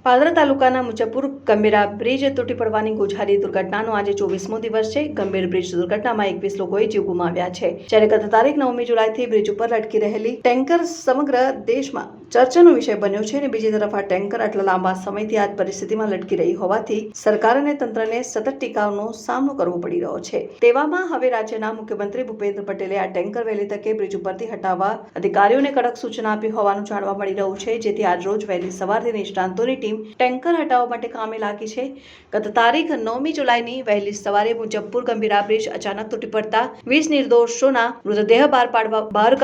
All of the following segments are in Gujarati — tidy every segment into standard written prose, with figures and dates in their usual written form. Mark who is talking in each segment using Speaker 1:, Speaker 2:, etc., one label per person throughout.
Speaker 1: પાદરા તાલુકાના મુજફ્ફરપુર ગંભીરા બ્રિજ તૂટી પડવાની ગોઝારી દુર્ઘટનાનો આજે 24મો દિવસ છે। ગંભીર બ્રિજ દુર્ઘટનામાં 21 લોકોએ જીવ ગુમાવ્યા છે, જ્યારે ગત તારીખ 9મી જુલાઈથી બ્રિજ ઉપર લટકી રહેલી ટેન્કર સમગ્ર દેશમાં ચર્ચાનો વિષય બન્યો છે। અને બીજી તરફ આ ટેન્કર આટલા લાંબા સમયથી આ પરિસ્થિતિમાં લટકી રહી હોવાથી સરકાર અને તંત્રને સતત ટીકાઓનો સામનો કરવો પડી રહ્યો છે। તેવામાં હવે રાજ્યના મુખ્યમંત્રી ભૂપેન્દ્ર પટેલે આ ટેન્કર વહેલી તકે બ્રિજ ઉપરથી હટાવવા અધિકારીઓને કડક સૂચના આપી હોવાનું જાણવા મળી રહ્યું છે, જેથી આજ રોજ વહેલી સવારથી નિષ્ણાંતોની ટીમ ટેન્કર હટાવવા માટે કામે લાગી છે। ગત તારીખ 9મી જુલાઈની વહેલી સવારે મુજફ્ફરપુર ગંભીરા બ્રિજ અચાનક તૂટી પડતા 20 નિર્દોષોના મૃતદેહ બહાર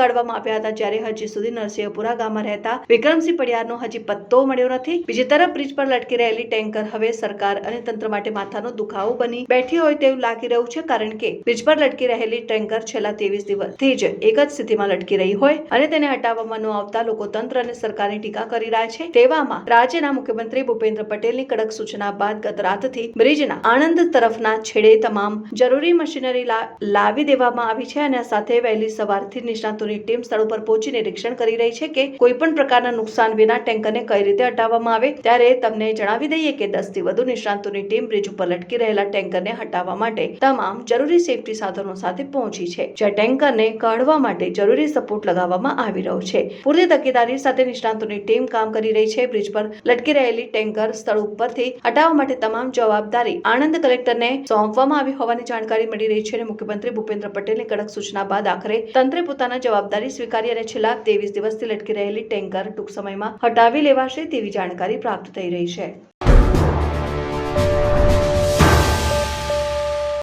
Speaker 1: કાઢવામાં આવ્યા હતા, જ્યારે હજી સુધી નરસિંહપુરા ગામમાં રહેતા વિક્રમસિંહ પડિયારનો હજી પત્તો મળ્યો નથી। બીજી તરફ બ્રિજ પર લટકી રહેલી ટેન્કર હવે સરકાર અને તંત્ર માટે માથાનો દુખાવો બની બેઠી હોય તેવું લાગી રહ્યું છે, કારણ કે બ્રિજ પર લટકી રહેલી ટેન્કર છેલ્લા 23 દિવસથી જ એક જ સ્થિતિમાં લટકી રહી હોય અને તેને હટાવવામાં ન આવતા લોકો તંત્ર અને સરકારની ટીકા કરી રહ્યા છે। તેવામાં રાજ્યના મુખ્યમંત્રી ભૂપેન્દ્ર પટેલની કડક સૂચના બાદ ગત રાતથી બ્રિજના આણંદ તરફના છેડે તમામ જરૂરી મશીનરી લાવી દેવામાં આવી છે, અને સાથે વહેલી સવારથી નિષ્ણાતોની ટીમ સ્થળ ઉપર પહોંચી નિરીક્ષણ કરી રહી છે કે કોઈ પણ પ્રકારના નુકસાન વિના ટેન્કરને કઈ રીતે હટાવવામાં આવે। ત્યારે તમને જણાવી દઈએ કે 10 થી વધુ નિષ્ણાતોની ટીમ બ્રિજ ઉપર લટકી રહેલા ટેન્કરને હટાવવા માટે તમામ જરૂરી સેફટી સાધનો સાથે પહોંચી છે, જ્યાં ટેન્કરને કાઢવા માટે જરૂરી સપોર્ટ લગાવવામાં આવી રહ્યો છે। પૂરતી તકેદારી સાથે નિષ્ણાતોની ટીમ કામ કરી રહી છે। બ્રિજ પર લટકી રહેલી ટેન્કર સ્થળ ઉપરથી હટાવવા માટે તમામ જવાબદારી આણંદ કલેક્ટરને સોંપવામાં આવી હોવાની જાણકારી મળી રહી છે, અને મુખ્યમંત્રી ભૂપેન્દ્ર પટેલની કડક સૂચના બાદ આખરે તંત્રે પોતાના જવાબદારી સ્વીકારી અને છેલ્લા 23 દિવસથી લટકી રહેલી ટેન્કર ટૂંક સમયમાં હટાવી લેવાશે તેવી જાણકારી પ્રાપ્ત થઈ રહી છે।